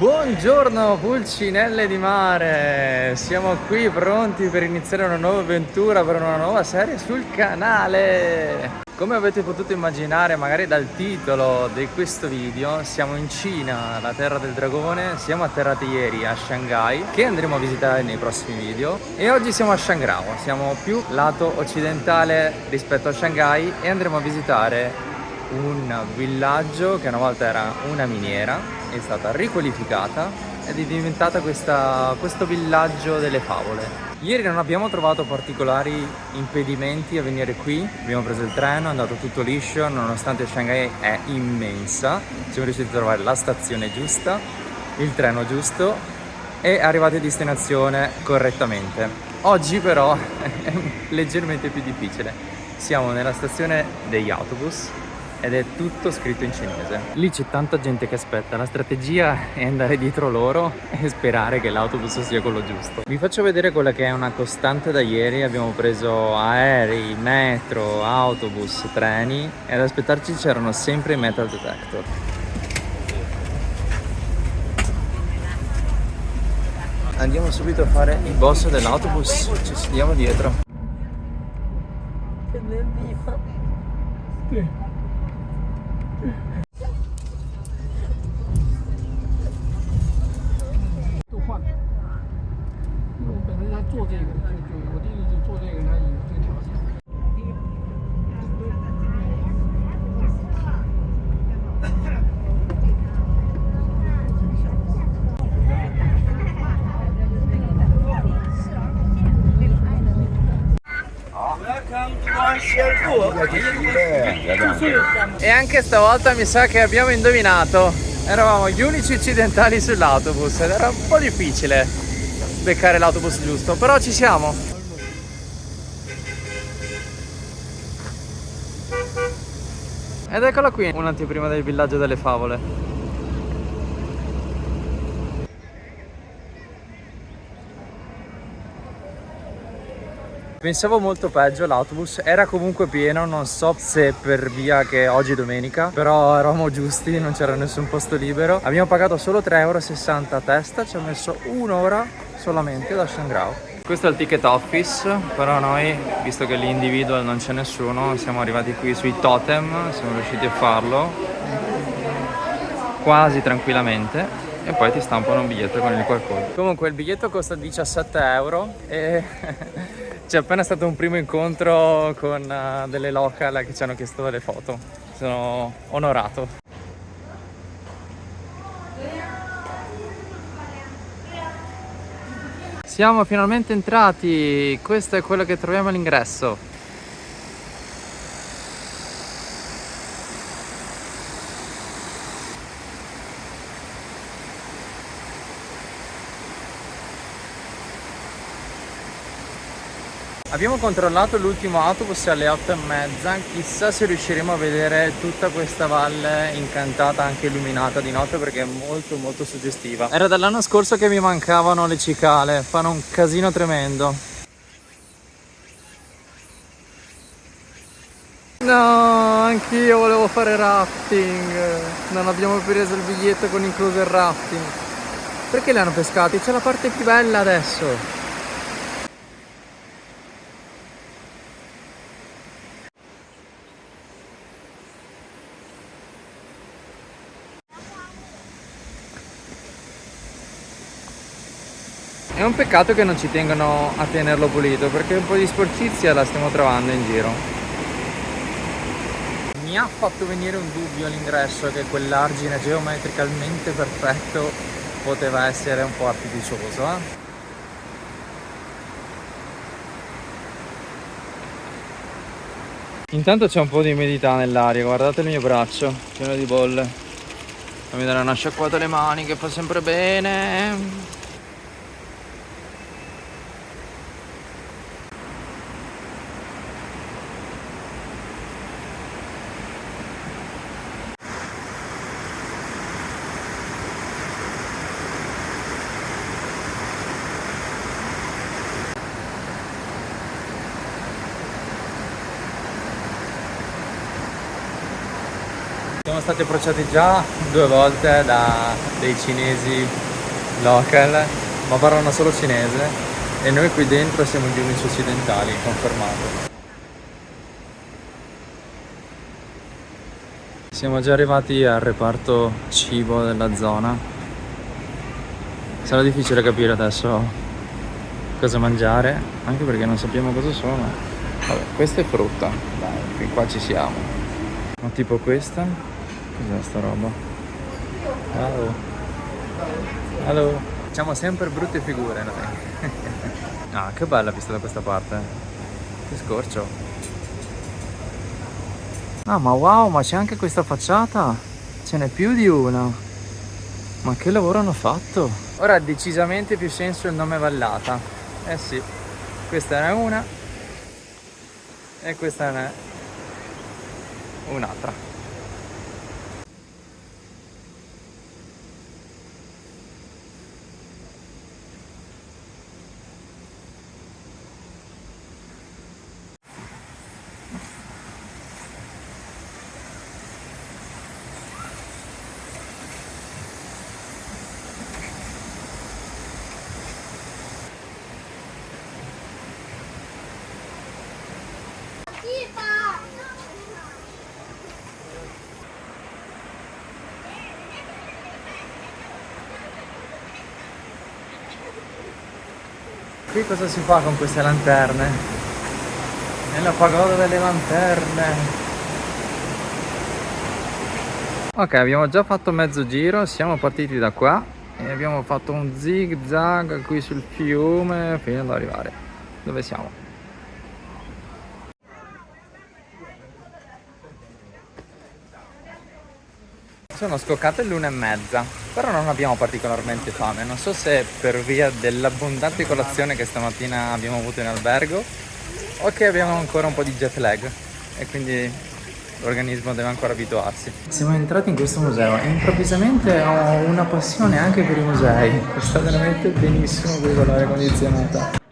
Buongiorno pulcinelle di mare, siamo qui pronti per iniziare una nuova avventura, per una nuova serie sul canale. Come avete potuto immaginare magari dal titolo di questo video, siamo in Cina, la terra del dragone. Siamo atterrati ieri a Shanghai, che andremo a visitare nei prossimi video, e oggi siamo a Shangrao, siamo più lato occidentale rispetto a Shanghai e andremo a visitare un villaggio che una volta era una miniera, è stata riqualificata ed è diventata questo villaggio delle favole. Ieri non abbiamo trovato particolari impedimenti a venire qui, abbiamo preso il treno, è andato tutto liscio, nonostante Shanghai è immensa. Siamo riusciti a trovare la stazione giusta, il treno giusto e arrivati a destinazione correttamente. Oggi però è leggermente più difficile. Siamo nella stazione degli autobus ed è tutto scritto in cinese. Lì c'è tanta gente che aspetta, la strategia è andare dietro loro e sperare che l'autobus sia quello giusto. Vi faccio vedere quella che è una costante da ieri. Abbiamo preso aerei, metro, autobus, treni e ad aspettarci c'erano sempre i metal detector. Andiamo subito a fare il boss dell'autobus, ci sediamo dietro. Sì. 都换了，因为我本身他做这个，我弟弟就做这个，他有这个条件。E anche stavolta mi sa che abbiamo indovinato. Eravamo gli unici occidentali sull'autobus ed era un po' difficile beccare l'autobus giusto, però ci siamo. Ed eccola qui, un'anteprima del villaggio delle favole. Pensavo molto peggio, l'autobus era comunque pieno, non so se per via che oggi è domenica, però eravamo giusti, non c'era nessun posto libero. Abbiamo pagato solo 3,60 € a testa, ci ha messo un'ora solamente da Shangrao. Questo è il ticket office, però noi, visto che lì individual non c'è nessuno, siamo arrivati qui sui totem, siamo riusciti a farlo quasi tranquillamente e poi ti stampano un biglietto con il QR code. Comunque il biglietto costa 17 € e c'è appena stato un primo incontro con delle local che ci hanno chiesto delle foto. Sono onorato. Siamo finalmente entrati. Questo è quello che troviamo all'ingresso. Abbiamo controllato l'ultimo autobus alle 8:30, chissà se riusciremo a vedere tutta questa valle incantata, anche illuminata di notte, perché è molto molto suggestiva. Era dall'anno scorso che mi mancavano le cicale, fanno un casino tremendo. No, anch'io volevo fare rafting, non abbiamo preso il biglietto con incluso il rafting. Perché li hanno pescati? C'è la parte più bella adesso. È un peccato che non ci tengano a tenerlo pulito, perché un po' di sporcizia la stiamo trovando in giro. Mi ha fatto venire un dubbio all'ingresso che quell'argine geometricalmente perfetto poteva essere un po' artificioso, Intanto c'è un po' di umidità nell'aria, guardate il mio braccio, pieno di bolle. Fammi dare una sciacquata alle mani che fa sempre bene. Siamo stati approcciati già 2 volte da dei cinesi local, ma parlano solo cinese, e noi qui dentro siamo gli unici occidentali, confermato. Siamo già arrivati al reparto cibo della zona. Sarà difficile capire adesso cosa mangiare, anche perché non sappiamo cosa sono. Vabbè, questa è frutta, dai, fin qua ci siamo. Ma tipo questa? Cos'è sta roba? Ciao. Hello. Facciamo sempre brutte figure noi. Ah, che bella vista da questa parte. Che scorcio. Ah, ma wow, ma c'è anche questa facciata. Ce n'è più di una. Ma che lavoro hanno fatto? Ora ha decisamente più senso il nome Vallata. Eh sì, questa ne è una e questa ne è un'altra. Qui cosa si fa con queste lanterne? Nella pagoda delle lanterne. Ok, abbiamo già fatto mezzo giro, siamo partiti da qua e abbiamo fatto un zig zag qui sul fiume fino ad arrivare dove siamo. Sono scoccate l'1:30, però non abbiamo particolarmente fame. Non so se per via dell'abbondante colazione che stamattina abbiamo avuto in albergo o che abbiamo ancora un po' di jet lag e quindi l'organismo deve ancora abituarsi. Siamo entrati in questo museo e improvvisamente ho una passione anche per i musei. Sta veramente benissimo qui con l'aria condizionata.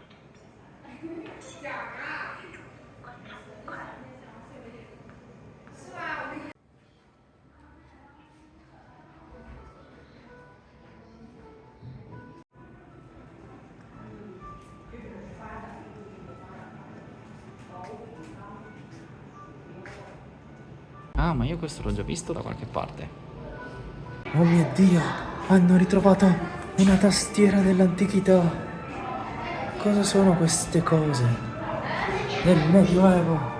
Ah, ma io questo l'ho già visto da qualche parte. Oh mio Dio, hanno ritrovato una tastiera dell'antichità. Cosa sono queste cose? Del Medioevo.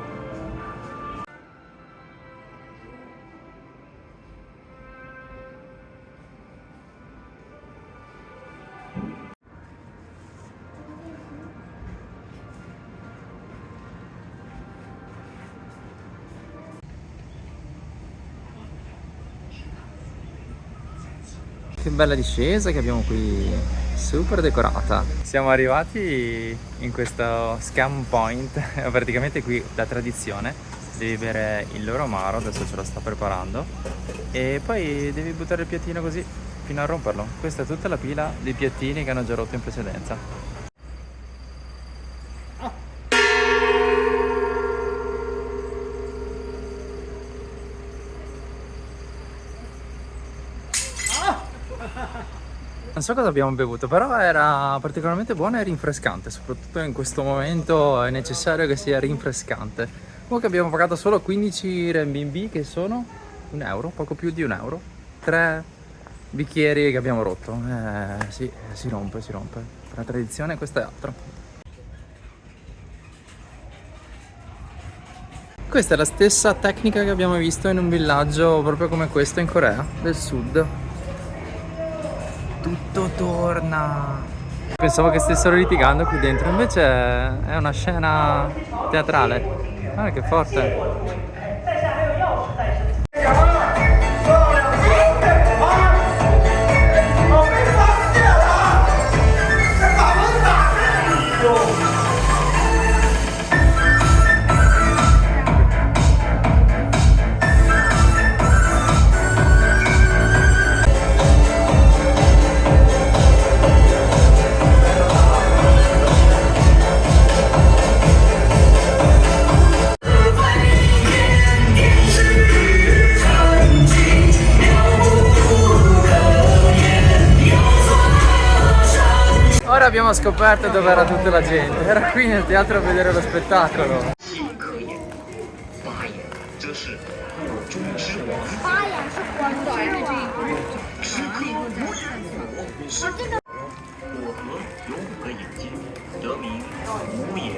Che bella discesa che abbiamo qui, super decorata. Siamo arrivati in questo scam point, praticamente qui la tradizione, devi bere il loro amaro, adesso ce lo sta preparando, e poi devi buttare il piattino così fino a romperlo. Questa è tutta la pila dei piattini che hanno già rotto in precedenza. Non so cosa abbiamo bevuto, però era particolarmente buono e rinfrescante, soprattutto in questo momento è necessario che sia rinfrescante. Comunque abbiamo pagato solo 15 renminbi, che sono €1, poco più di €1. 3 bicchieri che abbiamo rotto. Sì, si rompe, si rompe. Per la tradizione questo è altro. Questa è la stessa tecnica che abbiamo visto in un villaggio proprio come questo in Corea del Sud. Tutto torna. Pensavo che stessero litigando qui dentro, invece è una scena teatrale. Guarda che forte. scoperto dove era tutta la gente. Era qui nel teatro a vedere lo spettacolo. 发眼是光的，这个时刻无眼福。我和有5个眼睛，得名无眼。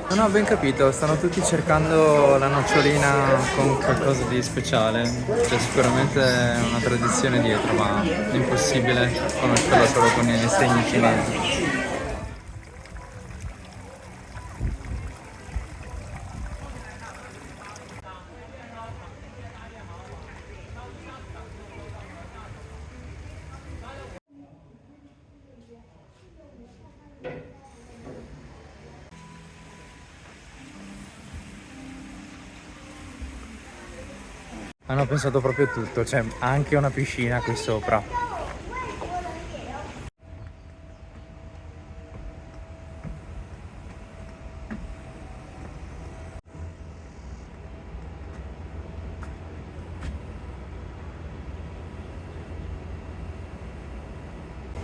Non ho ben capito, stanno tutti cercando la nocciolina con qualcosa di speciale. C'è sicuramente una tradizione dietro, ma è impossibile conoscerla solo con i segni cinesi. Hanno pensato proprio tutto, c'è anche una piscina qui sopra.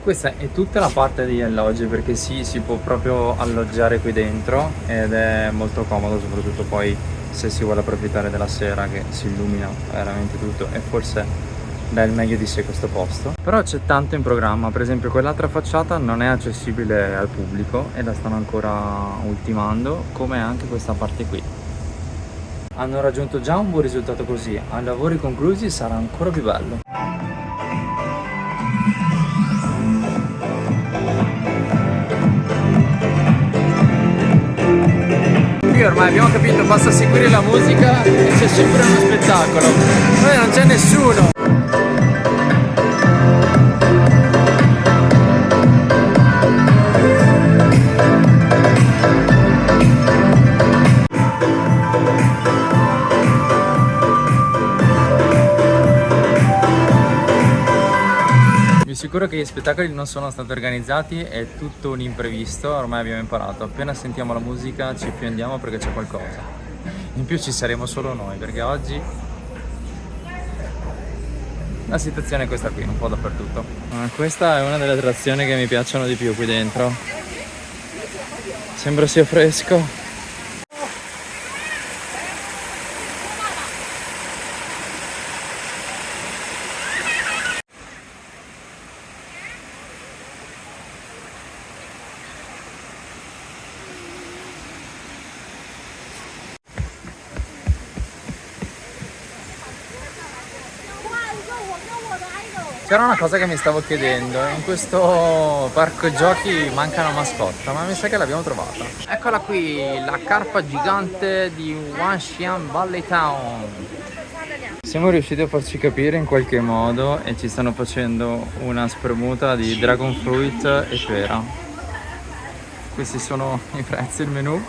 Questa è tutta la parte degli alloggi, perché sì, si può proprio alloggiare qui dentro ed è molto comodo, soprattutto poi se si vuole approfittare della sera che si illumina veramente tutto, e forse dà il meglio di sé questo posto. Però c'è tanto in programma, per esempio quell'altra facciata non è accessibile al pubblico e la stanno ancora ultimando, come anche questa parte qui. Hanno raggiunto già un buon risultato così, a lavori conclusi sarà ancora più bello. Qui ormai abbiamo capito, basta seguire la musica e c'è sempre uno spettacolo. Poi non c'è nessuno. Vi assicuro che gli spettacoli non sono stati organizzati, è tutto un imprevisto, ormai abbiamo imparato. Appena sentiamo la musica ci fiondiamo perché c'è qualcosa. In più ci saremo solo noi, perché oggi la situazione è questa qui, un po' dappertutto. Questa è una delle attrazioni che mi piacciono di più qui dentro. Sembra sia fresco. C'era una cosa che mi stavo chiedendo, in questo parco giochi manca una mascotta, ma mi sa che l'abbiamo trovata. Eccola qui, la carpa gigante di Wanxian Valley Town. Siamo riusciti a farci capire in qualche modo e ci stanno facendo una spremuta di dragon fruit e pera. Questi sono i prezzi, il menù.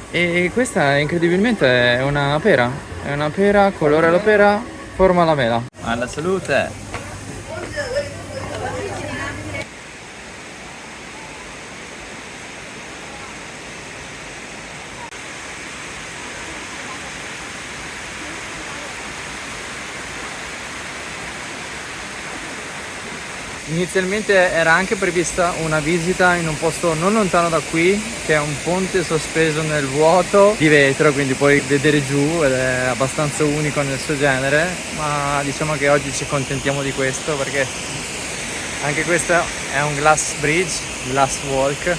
E questa incredibilmente è una pera, colore alla pera, forma alla mela. Alla salute! Inizialmente era anche prevista una visita in un posto non lontano da qui, che è un ponte sospeso nel vuoto di vetro, quindi puoi vedere giù ed è abbastanza unico nel suo genere, ma diciamo che oggi ci accontentiamo di questo perché anche questo è un glass bridge, glass walk,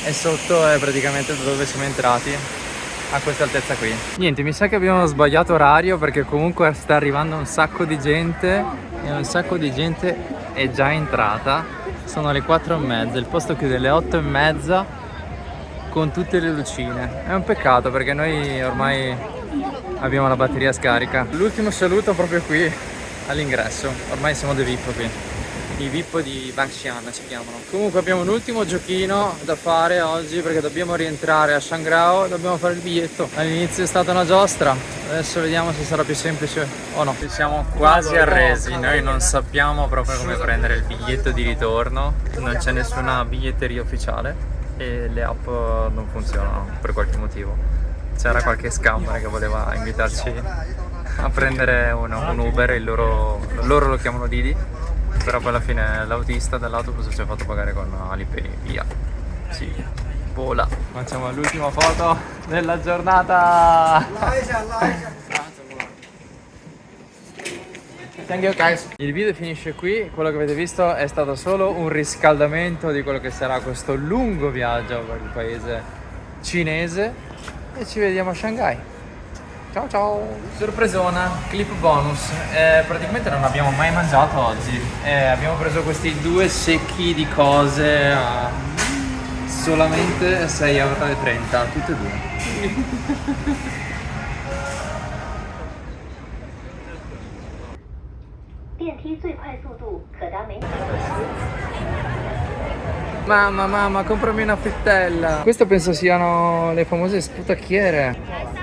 e sotto è praticamente da dove siamo entrati, a questa altezza qui. Niente, mi sa che abbiamo sbagliato orario perché comunque sta arrivando un sacco di gente e un sacco di gente è già entrata. Sono le 4:30, il posto chiude alle 8:30 con tutte le lucine. È un peccato perché noi ormai abbiamo la batteria scarica. L'ultimo saluto proprio qui all'ingresso, ormai siamo dei VIP qui. I VIP di Bangshan ci chiamano. Comunque abbiamo un ultimo giochino da fare oggi perché dobbiamo rientrare a Shangrao, dobbiamo fare il biglietto. All'inizio è stata una giostra, adesso vediamo se sarà più semplice o no. Ci siamo quasi arresi, noi non sappiamo proprio come prendere il biglietto di ritorno, non c'è nessuna biglietteria ufficiale e le app non funzionano per qualche motivo. C'era qualche scammer che voleva invitarci a prendere un Uber, loro lo chiamano Didi, però poi alla fine l'autista dell'autobus ci ha fatto pagare con Alipay, via. Sì, vola. Facciamo l'ultima foto della giornata. Thank you guys. Il video finisce qui, quello che avete visto è stato solo un riscaldamento di quello che sarà questo lungo viaggio per il paese cinese e ci vediamo a Shanghai. Ciao ciao! Sorpresona, clip bonus. Praticamente non abbiamo mai mangiato oggi. Abbiamo preso questi 2 secchi di cose a solamente 6,30 €, tutte e due. Mamma, comprami una frittella. Questo penso siano le famose sputacchiere.